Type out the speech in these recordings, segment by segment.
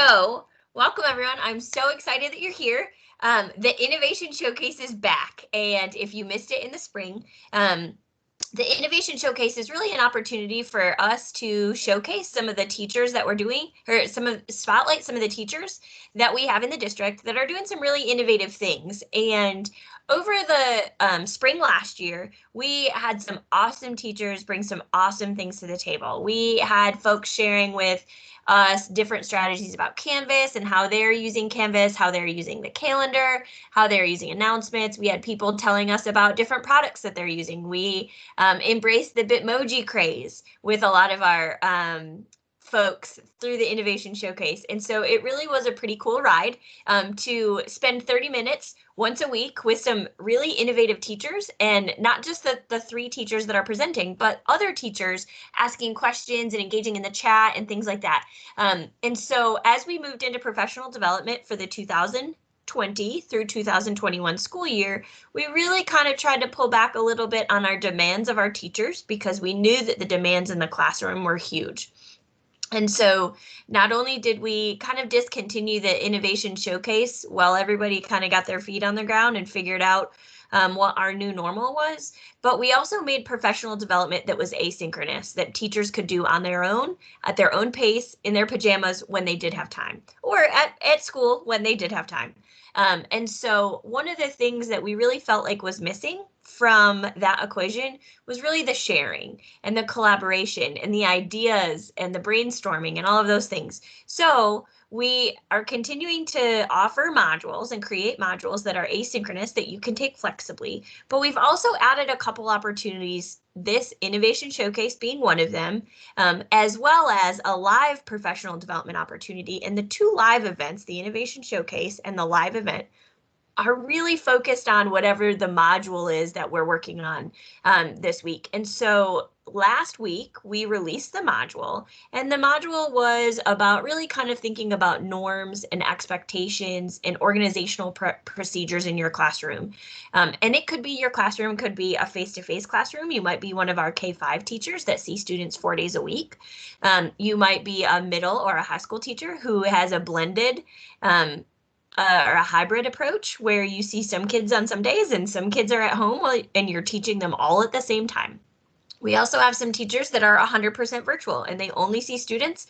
So, welcome everyone. I'm so excited that you're here. The Innovation Showcase is back, and if you missed it in the spring, the Innovation Showcase is really an opportunity for us to showcase some of the teachers that we're doing, or spotlight some of the teachers that we have in the district that are doing some really innovative things. And over the spring last year, we had some awesome teachers bring some awesome things to the table. We had folks sharing with us different strategies about Canvas and how they're using Canvas, how they're using the calendar, how they're using announcements. We had people telling us about different products that they're using. We embraced the Bitmoji craze with a lot of our folks through the Innovation Showcase. And so it really was a pretty cool ride to spend 30 minutes once a week with some really innovative teachers, and not just the three teachers that are presenting, but other teachers asking questions and engaging in the chat and things like that. And so as we moved into professional development for the 2020 through 2021 school year, we really kind of tried to pull back a little bit on our demands of our teachers because we knew that the demands in the classroom were huge. And so not only did we kind of discontinue the Innovation Showcase while everybody kind of got their feet on the ground and figured out what our new normal was, but we also made professional development that was asynchronous, that teachers could do on their own, at their own pace, in their pajamas when they did have time, or at school when they did have time. And so one of the things that we really felt like was missing from that equation was really the sharing and the collaboration and the ideas and the brainstorming and all of those things. So we are continuing to offer modules and create modules that are asynchronous that you can take flexibly, but we've also added a couple opportunities, this Innovation Showcase being one of them, as well as a live professional development opportunity. And the two live events, the Innovation Showcase and the live event, are really focused on whatever the module is that we're working on this week. And so last week we released the module, and the module was about really kind of thinking about norms and expectations and organizational procedures in your classroom. And it could be your classroom could be a face-to-face classroom. You might be one of our K-5 teachers that see students 4 days a week. You might be a middle or a high school teacher who has a blended or a hybrid approach where you see some kids on some days and some kids are at home and you're teaching them all at the same time. We also have some teachers that are 100% virtual and they only see students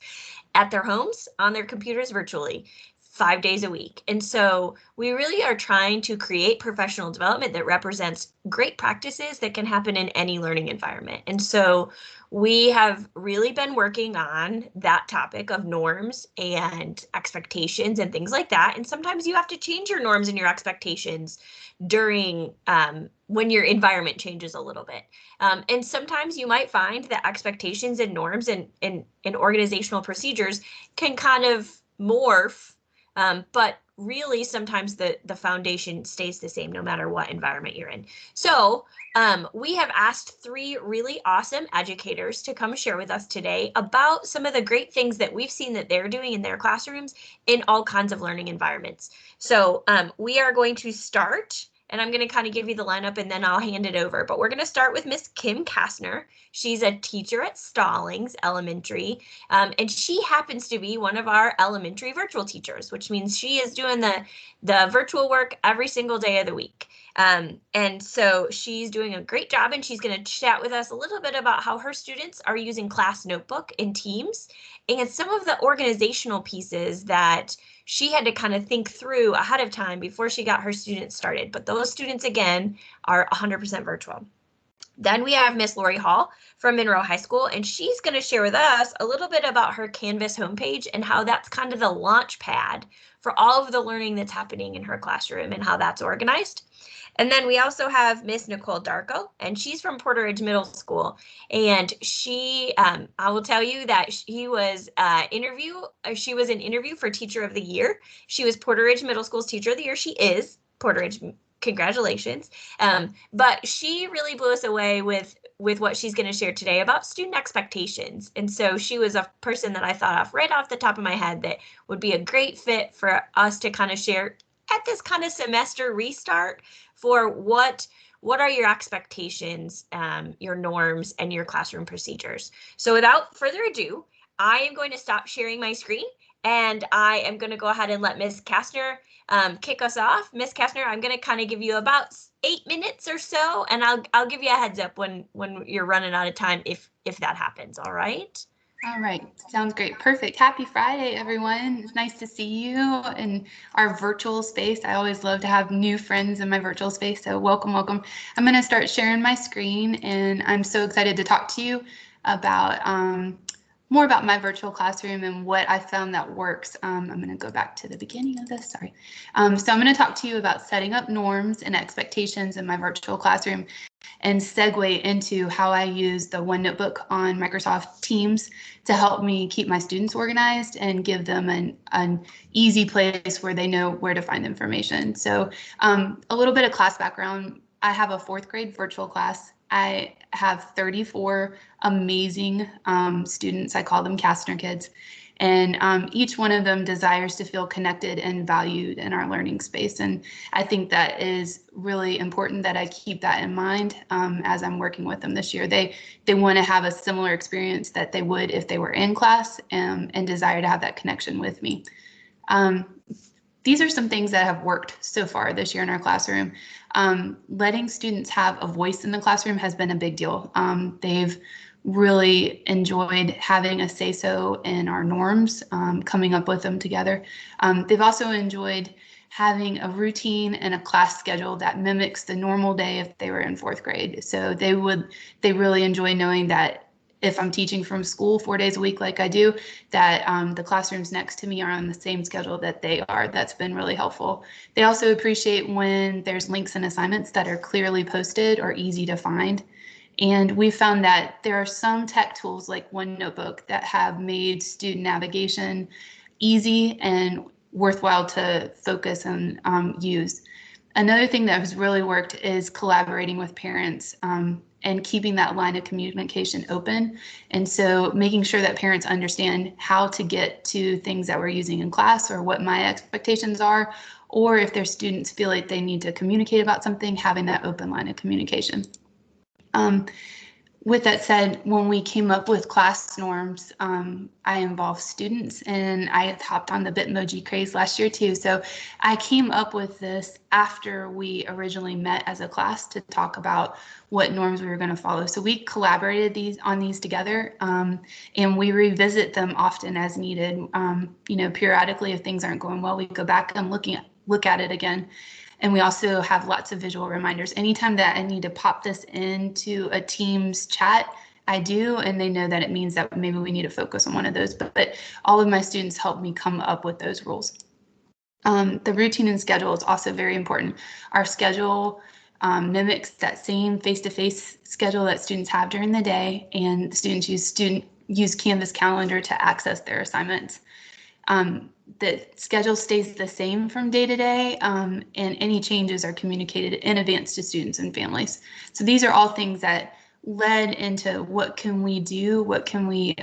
at their homes on their computers virtually 5 days a week. And so we really are trying to create professional development that represents great practices that can happen in any learning environment. And so we have really been working on that topic of norms and expectations and things like that. And sometimes you have to change your norms and your expectations during when your environment changes a little bit. And sometimes you might find that expectations and norms and organizational procedures can kind of morph, but really sometimes the foundation stays the same no matter what environment you're in. So we have asked 3 really awesome educators to come share with us today about some of the great things that we've seen that they're doing in their classrooms in all kinds of learning environments. So we are going to start, and I'm going to kind of give you the lineup and then I'll hand it over. But we're going to start with Miss Kim Kastner. She's a teacher at Stallings Elementary, and she happens to be one of our elementary virtual teachers, which means she is doing the virtual work every single day of the week. And so she's doing a great job, and she's going to chat with us a little bit about how her students are using Class Notebook in Teams and some of the organizational pieces that she had to kind of think through ahead of time before she got her students started. But those students, again, are 100% virtual. Then we have Miss Lori Hall from Monroe High School, and she's going to share with us a little bit about her Canvas homepage and how that's kind of the launch pad for all of the learning that's happening in her classroom and how that's organized. And then we also have Miss Nicole Darko, and she's from Porter Ridge Middle School. And she, I will tell you that she was an interview for Teacher of the Year. She was Porter Ridge Middle School's Teacher of the Year. She is Porter Ridge. Congratulations. But she really blew us away with what she's going to share today about student expectations. And so she was a person that I thought of right off the top of my head that would be a great fit for us to kind of share at this kind of semester restart for what are your expectations, your norms, and your classroom procedures. So without further ado, I am going to stop sharing my screen and I am going to go ahead and let Ms. Kastner kick us off. Ms. Kastner, I'm going to kind of give you about 8 minutes or so, and I'll give you a heads up when you're running out of time if that happens. All right. All right, sounds great. Perfect. Happy Friday, everyone. It's nice to see you in our virtual space. I always love to have new friends in my virtual space, so welcome, welcome. I'm going to start sharing my screen, and I'm so excited to talk to you about more about my virtual classroom and what I found that works. I'm going to go back to the beginning of this, sorry. So I'm going to talk to you about setting up norms and expectations in my virtual classroom and segue into how I use the OneNotebook on Microsoft Teams to help me keep my students organized and give them an easy place where they know where to find information. So a little bit of class background. I have a 4th grade virtual class. I have 34 amazing students. I call them Kastner kids. And each one of them desires to feel connected and valued in our learning space. And I think that is really important that I keep that in mind as I'm working with them this year. They want to have a similar experience that they would if they were in class and desire to have that connection with me. These are some things that have worked so far this year in our classroom. Letting students have a voice in the classroom has been a big deal. They've really enjoyed having a say-so in our norms, coming up with them together. They've also enjoyed having a routine and a class schedule that mimics the normal day if they were in 4th grade. So they really enjoy knowing that if I'm teaching from school 4 days a week like I do, that the classrooms next to me are on the same schedule that they are. That's been really helpful. They also appreciate when there's links and assignments that are clearly posted or easy to find. And we found that there are some tech tools like OneNotebook that have made student navigation easy and worthwhile to focus and use. Another thing that has really worked is collaborating with parents and keeping that line of communication open. And so making sure that parents understand how to get to things that we're using in class or what my expectations are, or if their students feel like they need to communicate about something, having that open line of communication. With that said, when we came up with class norms, I involved students, and I hopped on the Bitmoji craze last year too. So I came up with this after we originally met as a class to talk about what norms we were going to follow. So we collaborated on these together, and we revisit them often as needed. Periodically, if things aren't going well, we go back and look at it again. And we also have lots of visual reminders. Anytime that I need to pop this into a Teams chat, I do, and they know that it means that maybe we need to focus on one of those. But all of my students helped me come up with those rules. The routine and schedule is also very important. Our schedule mimics that same face-to-face schedule that students have during the day, and the students use Canvas Calendar to access their assignments. The schedule stays the same from day to day, and any changes are communicated in advance to students and families. So these are all things that led into what can we do, what can we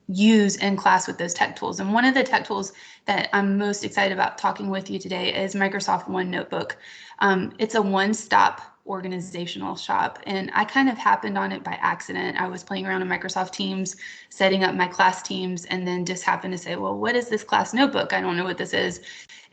use in class with those tech tools. And one of the tech tools that I'm most excited about talking with you today is Microsoft OneNotebook. It's a one-stop organizational shop, and I kind of happened on it by accident. I was playing around in Microsoft Teams, setting up my class teams, and then just happened to say, well, what is this class notebook? I don't know what this is,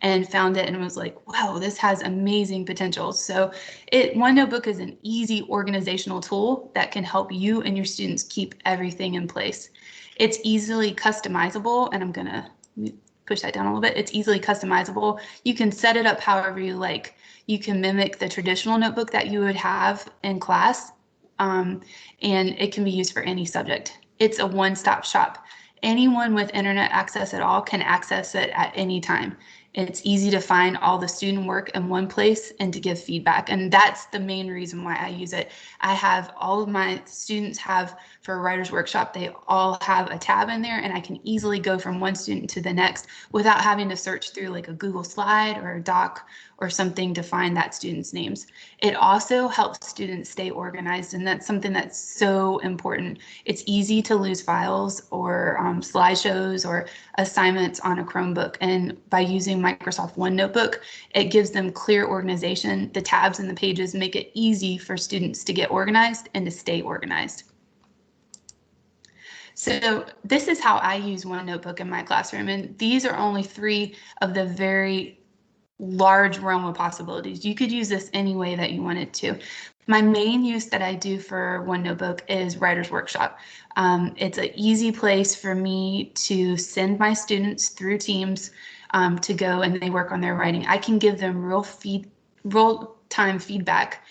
and found it and was like, wow, this has amazing potential. So OneNotebook is an easy organizational tool that can help you and your students keep everything in place. It's easily customizable, and I'm gonna push that down a little bit. It's easily customizable. You can set it up however you like. You can mimic the traditional notebook that you would have in class, and it can be used for any subject. It's a one-stop shop. Anyone with internet access at all can access it at any time. It's easy to find all the student work in one place and to give feedback. And that's the main reason why I use it. I have all of my students have, for a writer's workshop, they all have a tab in there, and I can easily go from one student to the next without having to search through like a Google slide or a doc or something to find that student's names. It also helps students stay organized, and that's something that's so important. It's easy to lose files or slideshows or assignments on a Chromebook, and by using Microsoft OneNotebook, it gives them clear organization. The tabs and the pages make it easy for students to get organized and to stay organized. So this is how I use OneNotebook in my classroom, and these are only 3 of the very large realm of possibilities. You could use this any way that you wanted to. My main use that I do for OneNotebook is Writer's Workshop. It's an easy place for me to send my students through Teams to go and they work on their writing. I can give them real-time feedback,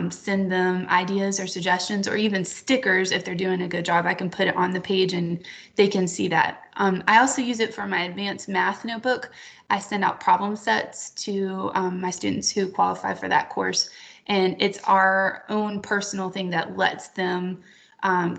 send them ideas or suggestions or even stickers if they're doing a good job. I can put it on the page and they can see that. I also use it for my advanced math notebook. I send out problem sets to my students who qualify for that course. And it's our own personal thing that lets them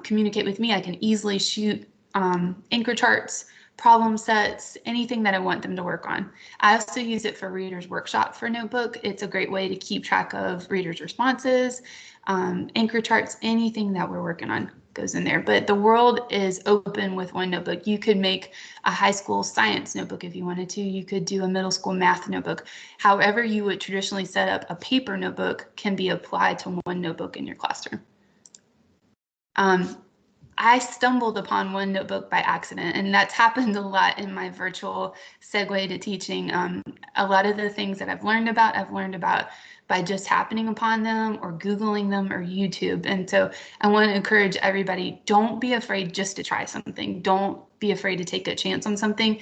communicate with me. I can easily shoot anchor charts, problem sets, anything that I want them to work on. I also use it for Reader's Workshop for Notebook. It's a great way to keep track of readers' responses, anchor charts, anything that we're working on goes in there. But the world is open with OneNotebook. You could make a high school science notebook if you wanted to. You could do a middle school math notebook. However you would traditionally set up a paper notebook can be applied to OneNotebook in your classroom. I stumbled upon OneNotebook by accident, and that's happened a lot in my virtual segue to teaching. A lot of the things that I've learned about by just happening upon them or Googling them or YouTube. And so I want to encourage everybody, don't be afraid just to try something. Don't be afraid to take a chance on something.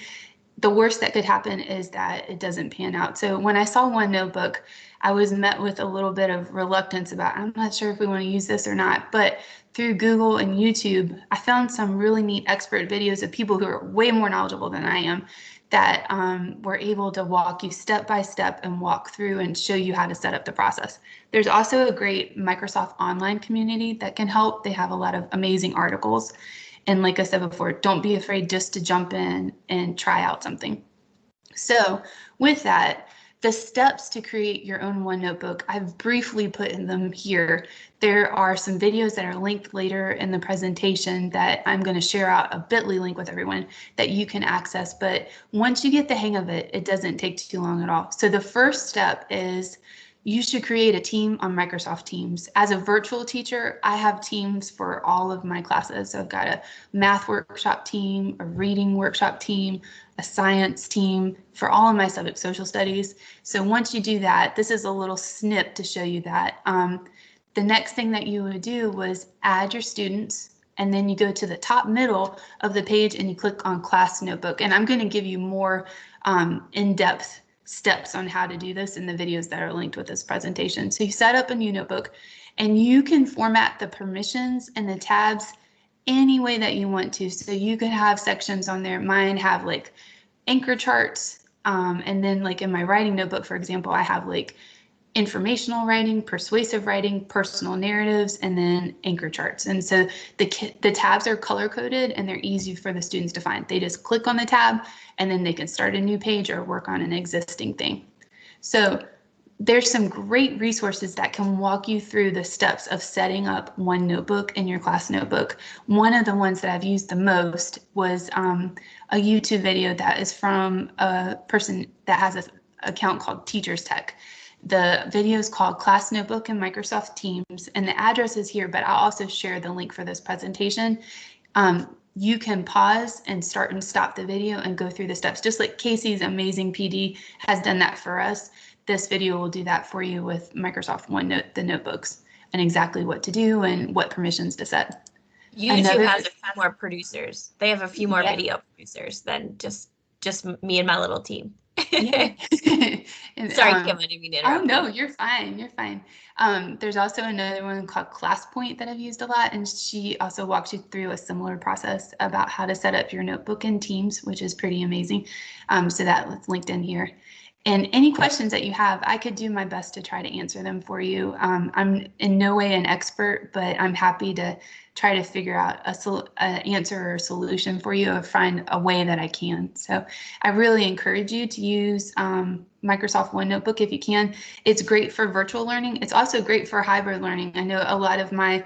The worst that could happen is that it doesn't pan out. So when I saw OneNotebook, I was met with a little bit of reluctance about, I'm not sure if we want to use this or not, but through Google and YouTube, I found some really neat expert videos of people who are way more knowledgeable than I am that were able to walk you step by step and walk through and show you how to set up the process. There's also a great Microsoft online community that can help. They have a lot of amazing articles. And like I said before, don't be afraid just to jump in and try out something. So with that, the steps to create your own OneNotebook, I've briefly put in them here. There are some videos that are linked later in the presentation that I'm going to share out a bit.ly link with everyone that you can access. But once you get the hang of it, it doesn't take too long at all. So the first step is you should create a team on Microsoft Teams. As a virtual teacher, I have teams for all of my classes. So I've got a math workshop team, a reading workshop team, a science team for all of my subjects, social studies. So once you do that, this is a little snip to show you that. The next thing that you would do was add your students, and then you go to the top middle of the page and you click on Class Notebook. And I'm going to give you more in-depth steps on how to do this in the videos that are linked with this presentation. So you set up a new notebook and you can format the permissions and the tabs any way that you want to. So you could have sections on there. Mine have like anchor charts. And then like in my writing notebook, for example, I have like informational writing, persuasive writing, personal narratives, and then anchor charts. And so the tabs are color coded and they're easy for the students to find. They just click on the tab and then they can start a new page or work on an existing thing. So there's some great resources that can walk you through the steps of setting up OneNotebook in your class notebook. One of the ones that I've used the most was a YouTube video that is from a person that has an account called Teachers Tech. The video is called Class Notebook in Microsoft Teams, and the address is here, but I'll also share the link for this presentation. You can pause and start and stop the video and go through the steps, just like Casey's amazing PD has done that for us. This video will do that for you with Microsoft OneNote, the notebooks, and exactly what to do and what permissions to set. YouTube has a few more producers. They have a few more video producers than just me and my little team. Yeah. Sorry, Kim, I didn't mean to interrupt. Oh, no, you're fine. You're fine. There's also another one called ClassPoint that I've used a lot, and she also walks you through a similar process about how to set up your notebook in Teams, which is pretty amazing. So that's linked in here. And any questions that you have, I could do my best to try to answer them for you. I'm in no way an expert, but I'm happy to try to figure out an answer or solution for you or find a way that I can. So I really encourage you to use Microsoft OneNotebook if you can. It's great for virtual learning. It's also great for hybrid learning. I know a lot of my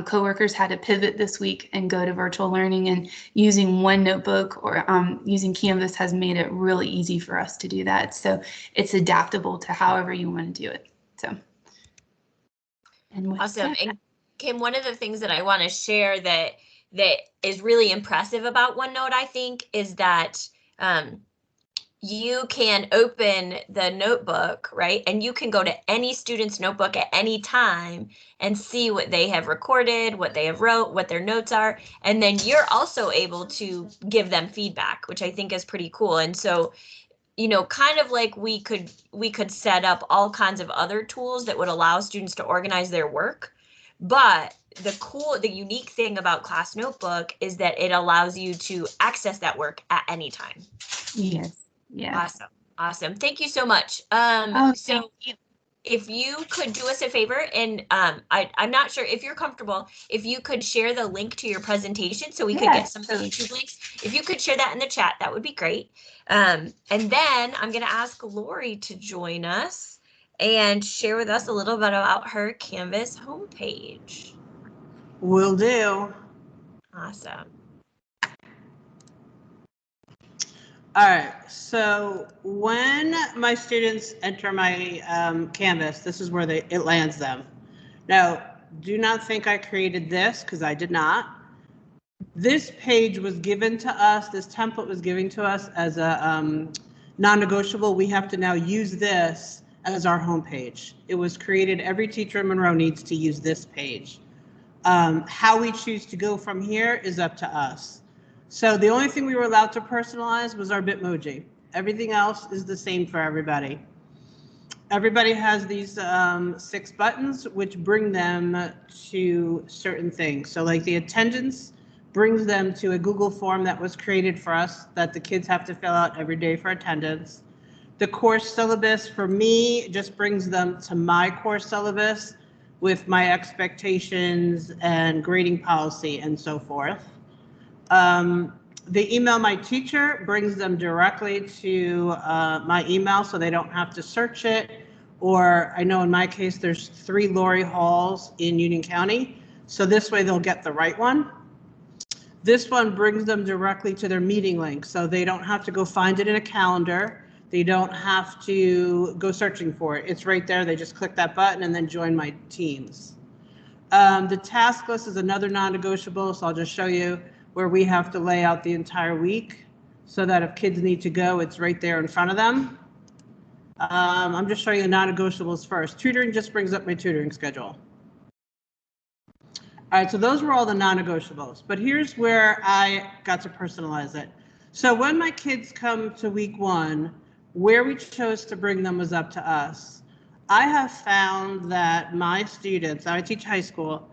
coworkers had to pivot this week and go to virtual learning, and using OneNotebook or using Canvas has made it really easy for us to do that. So it's adaptable to however you want to do it. So. And awesome. And Kim, one of the things that I want to share that that is really impressive about OneNote, I think, is that you can open the notebook, right? And you can go to any student's notebook at any time and see what they have recorded, what they have wrote, what their notes are. And then you're also able to give them feedback, which I think is pretty cool. And so, you know, kind of like we could set up all kinds of other tools that would allow students to organize their work. But the unique thing about Class Notebook is that it allows you to access that work at any time. Yes. Yeah. Awesome. Awesome. Thank you so much. Oh, So thank you. if you could do us a favor, and I'm not sure if you're comfortable, if you could share the link to your presentation so we could get some of the YouTube links. If you could share that in the chat, that would be great. And then I'm going to ask Lori to join us and share with us a little bit about her Canvas homepage. Will do. Awesome. All right, so when my students enter my Canvas, this is where it lands them. Now, do not think I created this, because I did not. This page was given to us, this template was given to us as a non-negotiable. We have to now use this as our homepage. It was created, every teacher in Monroe needs to use this page. How we choose to go from here is up to us. So the only thing we were allowed to personalize was our Bitmoji. Everything else is the same for everybody. Everybody has these 6 buttons, which bring them to certain things. So like the attendance brings them to a Google form that was created for us that the kids have to fill out every day for attendance. The course syllabus for me just brings them to my course syllabus with my expectations and grading policy and so forth. The email my teacher brings them directly to my email so they don't have to search it. Or I know in my case, there's 3 Lori Halls in Union County. So this way they'll get the right one. This one brings them directly to their meeting link. So they don't have to go find it in a calendar. They don't have to go searching for it. It's right there. They just click that button and then join my teams. The task list is another non-negotiable. So I'll just show you where we have to lay out the entire week so that if kids need to go, it's right there in front of them. I'm just showing you the non-negotiables first. Tutoring just brings up my tutoring schedule. All right, so those were all the non-negotiables, but here's where I got to personalize it. So when my kids come to week 1, where we chose to bring them was up to us. I have found that my students, I teach high school,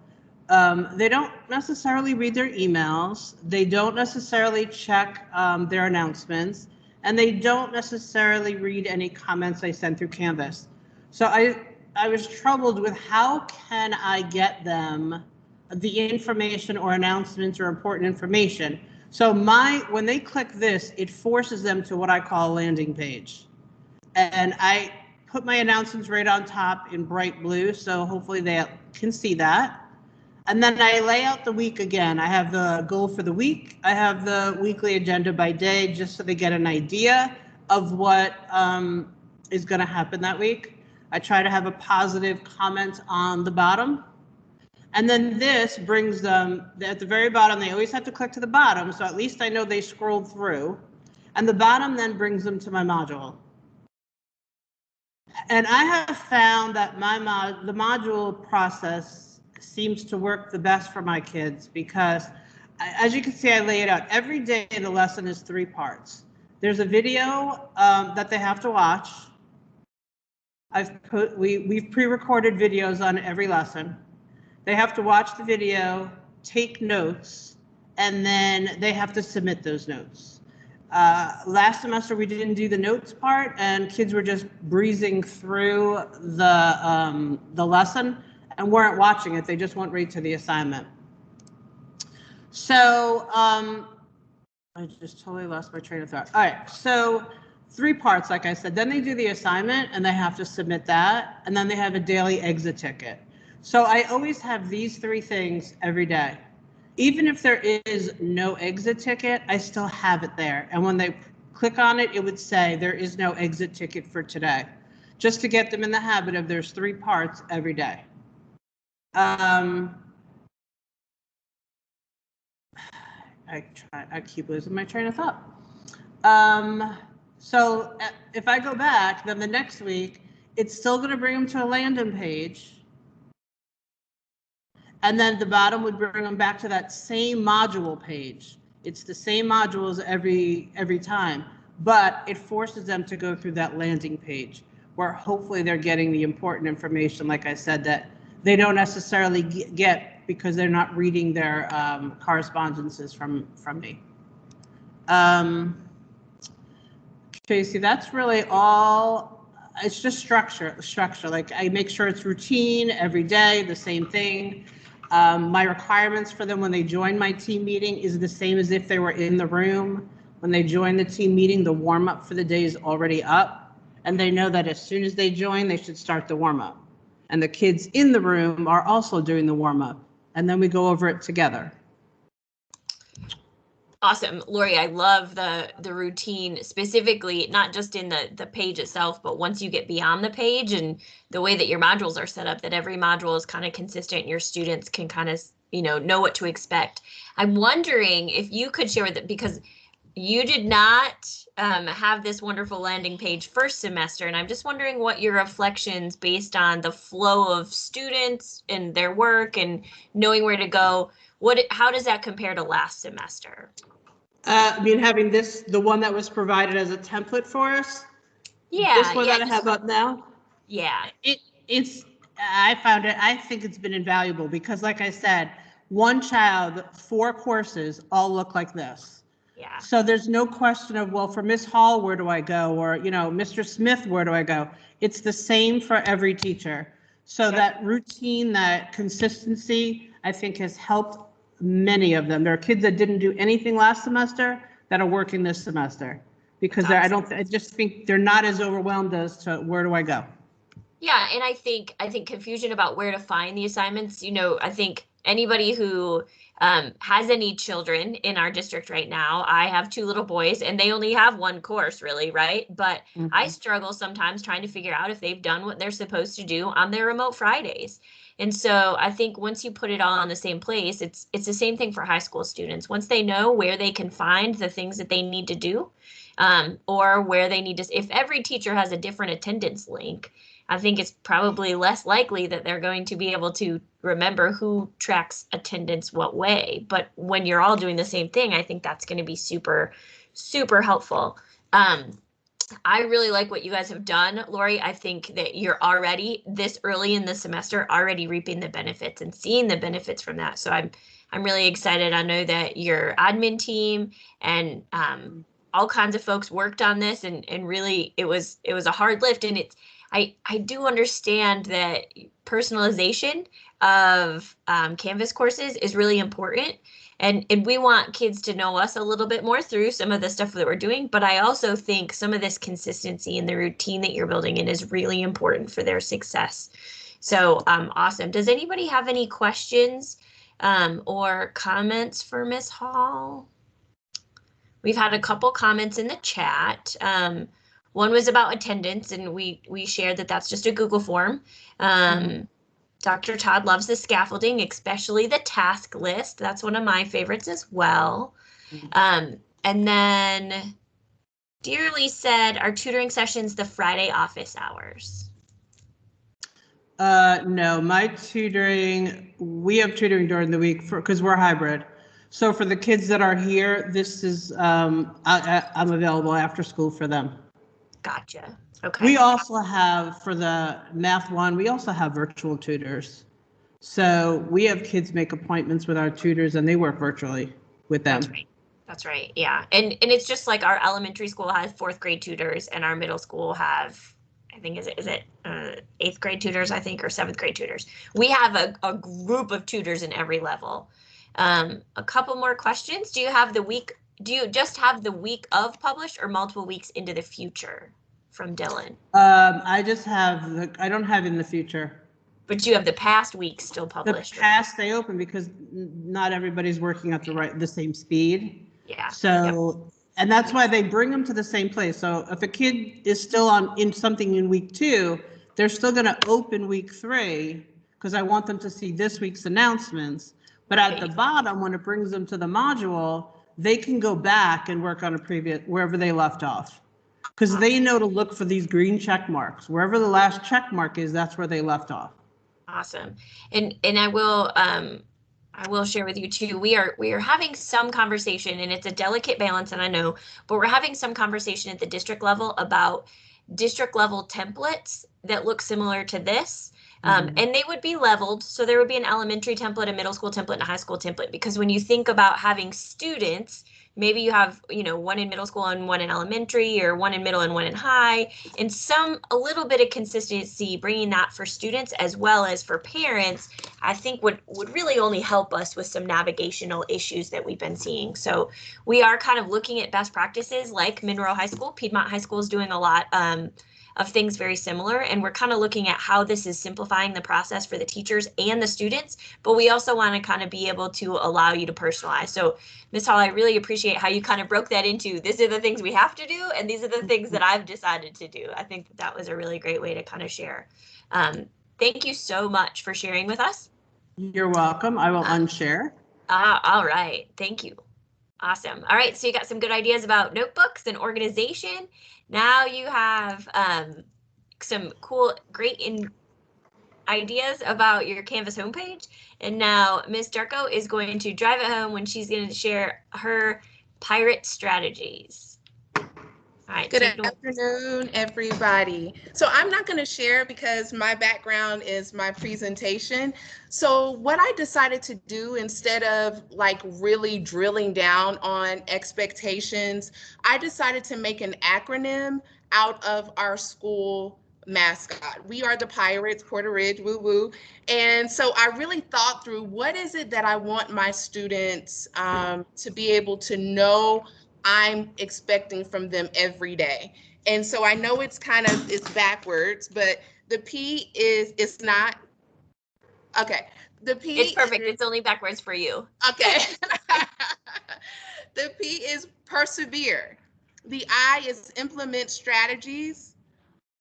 they don't necessarily read their emails, they don't necessarily check their announcements, and they don't necessarily read any comments I send through Canvas. So I was troubled with how can I get them the information or announcements or important information. So when they click this, it forces them to what I call a landing page. And I put my announcements right on top in bright blue, so hopefully they can see that. And then I lay out the week again. I have the goal for the week. I have the weekly agenda by day, just so they get an idea of what is going to happen that week. I try to have a positive comment on the bottom. And then this brings them, at the very bottom, they always have to click to the bottom, so at least I know they scrolled through. And the bottom then brings them to my module. And I have found that the module process seems to work the best for my kids because, as you can see, I lay it out. Every day the lesson is 3 parts. There's a video that they have to watch. We've pre-recorded videos on every lesson. They have to watch the video, take notes, and then they have to submit those notes. Last semester we didn't do the notes part, and kids were just breezing through the lesson and weren't watching it. They just went right to the assignment. So I just totally lost my train of thought. All right, so 3 parts, like I said. Then they do the assignment, and they have to submit that, and then they have a daily exit ticket. So I always have these 3 things every day. Even if there is no exit ticket, I still have it there. And when they click on it, it would say there is no exit ticket for today, just to get them in the habit of there's 3 parts every day. I keep losing my train of thought. So if I go back, then the next week, it's still going to bring them to a landing page. And then the bottom would bring them back to that same module page. It's the same modules every time, but it forces them to go through that landing page where hopefully they're getting the important information, like I said, that they don't necessarily get because they're not reading their correspondences from me. Tracy, that's really all. It's just structure. Like I make sure it's routine every day, the same thing. My requirements for them when they join my team meeting is the same as if they were in the room. When they join the team meeting, the warm up for the day is already up, and they know that as soon as they join, they should start the warm up. And the kids in the room are also doing the warm up, and then we go over it together. Awesome. Lori, I love the routine, specifically, not just in the page itself, but once you get beyond the page and the way that your modules are set up, that every module is kind of consistent. Your students can kind of, know what to expect. I'm wondering if you could share with it, because you did not have this wonderful landing page first semester, and I'm just wondering what your reflections based on the flow of students and their work and knowing where to go, how does that compare to last semester? Having the one that was provided as a template for us? Yeah. This one that I have up now? Yeah. I think it's been invaluable because like I said, one child, 4 courses all look like this. Yeah. So there's no question of, well, for Miss Hall, where do I go? Or, Mr. Smith, where do I go? It's the same for every teacher. So that routine, that consistency, I think has helped many of them. There are kids that didn't do anything last semester that are working this semester because I just think they're not as overwhelmed as to where do I go. Yeah, and I think confusion about where to find the assignments, I think anybody who has any children in our district right now, I have 2 little boys and they only have 1 course really, right? But I struggle sometimes trying to figure out if they've done what they're supposed to do on their remote Fridays. And so I think once you put it all in the same place, it's the same thing for high school students. Once they know where they can find the things that they need to do, or where they need to, if every teacher has a different attendance link, I think it's probably less likely that they're going to be able to remember who tracks attendance what way. But when you're all doing the same thing, I think that's going to be super, super helpful. I really like what you guys have done, Lori. I think that you're already this early in the semester already reaping the benefits and seeing the benefits from that. So I'm really excited. I know that your admin team and all kinds of folks worked on this, and really it was a hard lift. And I do understand that personalization of Canvas courses is really important. And we want kids to know us a little bit more through some of the stuff that we're doing. But I also think some of this consistency and the routine that you're building in is really important for their success. So awesome. Does anybody have any questions or comments for Ms. Hall? We've had a couple comments in the chat. One was about attendance, and we shared that that's just a Google form. Dr. Todd loves the scaffolding, especially the task list. That's one of my favorites as well. And then Dearly said, are tutoring sessions the Friday office hours? No, my tutoring, we have tutoring during the week because we're hybrid. So for the kids that are here, this is, I'm available after school for them. Gotcha. Okay. We also have, for the Math 1, we also have virtual tutors. So we have kids make appointments with our tutors and they work virtually with them. That's right. That's right. Yeah. And it's just like our elementary school has 4th grade tutors and our middle school have, I think, is it 8th grade tutors, I think, or 7th grade tutors. We have a group of tutors in every level. A couple more questions. Do you just have the week of published or multiple weeks into the future? From Dylan. I just have I don't have in the future. But you have the past weeks still published. The past they open because not everybody's working at the same speed. Yeah. So, and that's why they bring them to the same place. So if a kid is still in something in week 2, they're still going to open week 3 because I want them to see this week's announcements. But at the bottom, when it brings them to the module, they can go back and work on a previous, wherever they left off. Because they know to look for these green check marks. Wherever the last check mark is, that's where they left off. Awesome. And I will share with you too. We are having some conversation, and it's a delicate balance, and I know, but we're having some conversation at the district level about district level templates that look similar to this. And they would be leveled. So there would be an elementary template, a middle school template, and a high school template. Because when you think about having students, maybe you have, one in middle school and one in elementary, or one in middle and one in high, and a little bit of consistency, bringing that for students as well as for parents, I think would really only help us with some navigational issues that we've been seeing. So we are kind of looking at best practices like Monroe High School. Piedmont High School is doing a lot of things very similar, and we're kind of looking at how this is simplifying the process for the teachers and the students, but we also want to kind of be able to allow you to personalize. So Ms. Hall, I really appreciate how you kind of broke that into, these are the things we have to do, and these are the things that I've decided to do. I think that was a really great way to kind of share. Thank you so much for sharing with us. You're welcome. I will unshare. All right, thank you. Awesome. All right, so you got some good ideas about notebooks and organization. Now you have some cool, great ideas about your Canvas homepage. And now Ms. Darko is going to drive it home when she's going to share her pirate strategies. All right. Good afternoon, everybody. So I'm not going to share because my background is my presentation. So what I decided to do, instead of like really drilling down on expectations, I decided to make an acronym out of our school mascot. We are the Pirates, Porter Ridge, woo woo. And so I really thought through, what is it that I want my students to be able to know I'm expecting from them every day. And so I know it's backwards, but the P is, it's not, okay. The P It's perfect. It's only backwards for you. Okay. The P is persevere. The I is implement strategies.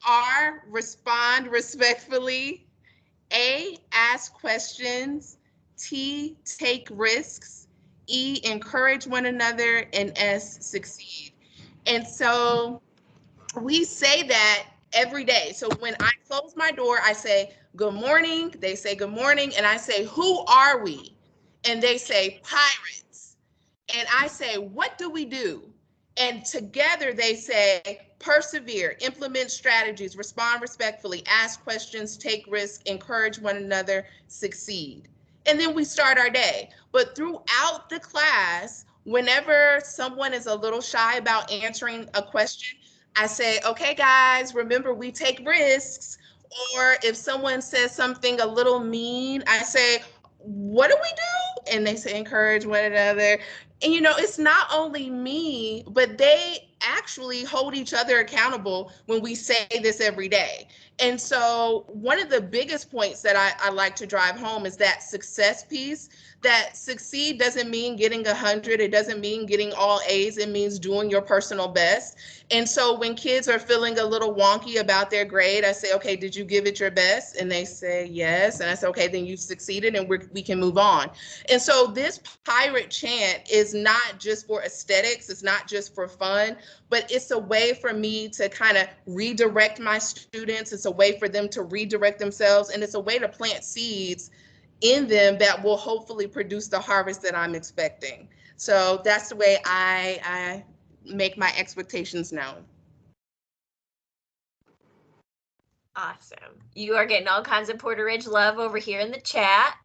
R, respond respectfully. A, ask questions. T, take risks. E, encourage one another, and S, succeed. And so we say that every day. So when I close my door, I say, good morning. They say, good morning. And I say, who are we? And they say, pirates. And I say, what do we do? And together they say, persevere, implement strategies, respond respectfully, ask questions, take risks, encourage one another, succeed. And then we start our day. But throughout the class, whenever someone is a little shy about answering a question, I say, okay, guys, remember we take risks. Or if someone says something a little mean, I say, what do we do? And they say, encourage one another. And it's not only me, but they actually hold each other accountable when we say this every day. And so one of the biggest points that I like to drive home is that success piece. That succeed doesn't mean getting 100. It doesn't mean getting all A's. It means doing your personal best. And so when kids are feeling a little wonky about their grade, I say, okay, did you give it your best? And they say, yes. And I say, okay, then you've succeeded and we can move on. And so this pirate chant is not just for aesthetics. It's not just for fun, but it's a way for me to kind of redirect my students. It's a way for them to redirect themselves. And it's a way to plant seeds in them that will hopefully produce the harvest that I'm expecting. So that's the way I make my expectations known. Awesome. You are getting all kinds of Porter Ridge love over here in the chat.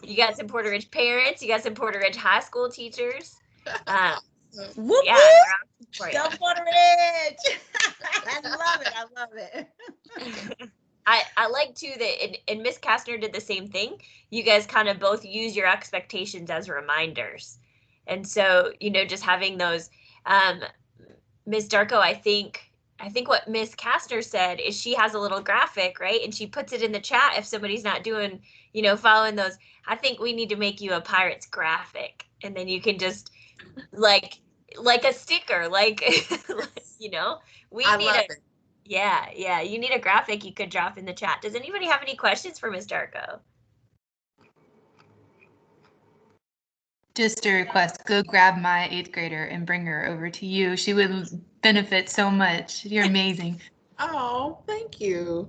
You got some Porter Ridge parents. You got some Porter Ridge high school teachers. Whoop, Yeah, whoop. Go Porter Ridge. I love it. I love it. I like too that, and Miss Kastner did the same thing. You guys kind of both use your expectations as reminders. And so, just having those, Miss Darko, I think what Miss Kastner said is she has a little graphic, right? And she puts it in the chat if somebody's not doing, following those. I think we need to make you a Pirates graphic. And then you can just like a sticker, we I need love it. Yeah, you need a graphic you could drop in the chat. Does anybody have any questions for Ms. Darko? Just a request, go grab my 8th grader and bring her over to you. She would benefit so much. You're amazing. Oh, thank you.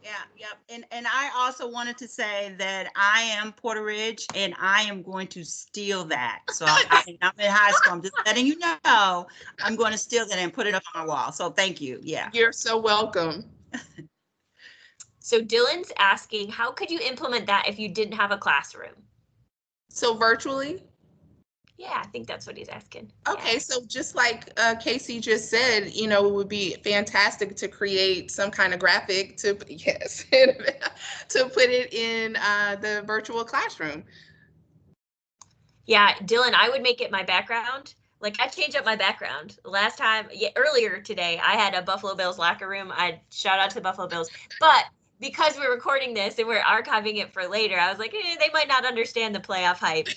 Yeah, yep. And I also wanted to say that I am Porter Ridge and I am going to steal that. So I'm in high school. I'm just letting you know, I'm going to steal that and put it up on my wall. So thank you. Yeah. You're so welcome. So Dylan's asking, how could you implement that if you didn't have a classroom? So virtually? Yeah, I think that's what he's asking. Okay, Yeah. so just like Casey just said, you know, it would be fantastic to create some kind of graphic to, yes, to put it in the virtual classroom. Yeah, Dylan, I would make it my background. Like I changed up my background. Last time, earlier today, I had a Buffalo Bills locker room. I'd shout out to the Buffalo Bills. But because we're recording this and we're archiving it for later, I was like, they might not understand the playoff hype.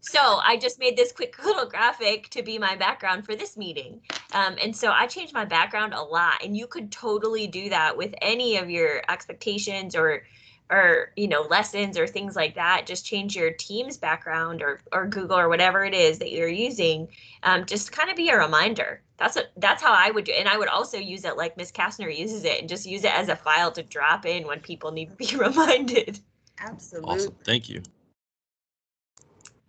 So I just made this quick little graphic to be my background for this meeting. And so I changed my background a lot. And you could totally do that with any of your expectations or lessons or things like that. Just change your team's background or Google or whatever it is that you're using. Just kind of be a reminder. That's how I would do it. And I would also use it like Miss Kastner uses it and just use it as a file to drop in when people need to be reminded. Absolutely. Awesome. Thank you.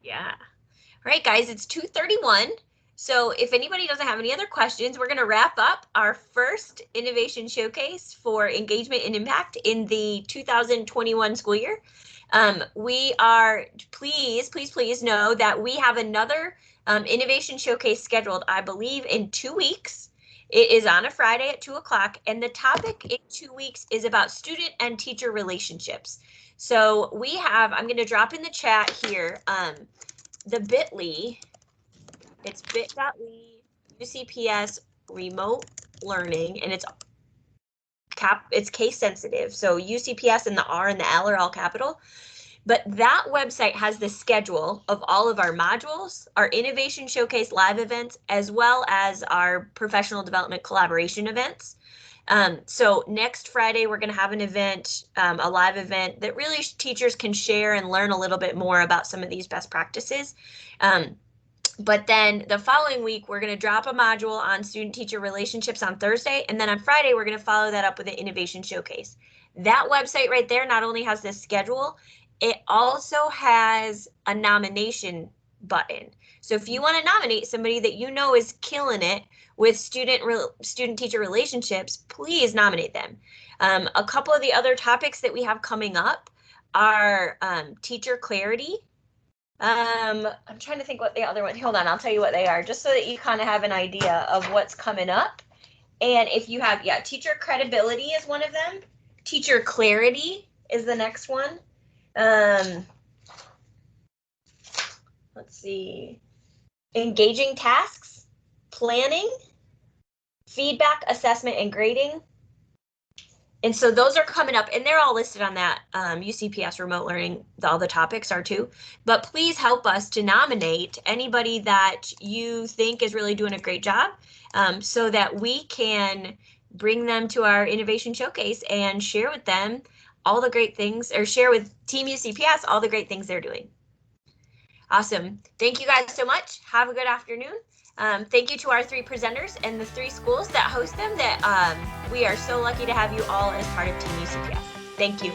Yeah. All right, guys, it's 2:31. So if anybody doesn't have any other questions, we're going to wrap up our first innovation showcase for engagement and impact in the 2021 school year. We are, please know that we have another innovation showcase scheduled, I believe, in 2 weeks. It is on a Friday at 2:00, and the topic in 2 weeks is about student and teacher relationships. So we have, I'm going to drop in the chat here, the bit.ly. It's bit.ly UCPS remote learning, and it's case sensitive. So UCPS and the R and the L are all capital. But that website has the schedule of all of our modules, our innovation showcase live events, as well as our professional development collaboration events. So next Friday, we're going to have an event, a live event that really teachers can share and learn a little bit more about some of these best practices. But then the following week, we're going to drop a module on student-teacher relationships on Thursday. And then on Friday, we're going to follow that up with an innovation showcase. That website right there not only has this schedule, it also has a nomination button. So if you want to nominate somebody that you know is killing it with student-teacher relationships, please nominate them. A couple of the other topics that we have coming up are teacher clarity. I'm trying to think what the other one, hold on, I'll tell you what they are, just so that you kind of have an idea of what's coming up. And if you have, teacher credibility is one of them. Teacher clarity is the next one. Let's see, engaging tasks, planning, feedback, assessment, and grading. And so those are coming up, and they're all listed on that UCPS remote learning. All the topics are too. But please help us to nominate anybody that you think is really doing a great job, so that we can bring them to our innovation showcase and share with them all the great things, or share with Team UCPS all the great things they're doing. Awesome. Thank you guys so much. Have a good afternoon. Thank you to our 3 presenters and the 3 schools that host them. That we are so lucky to have you all as part of Team UCPS. Thank you.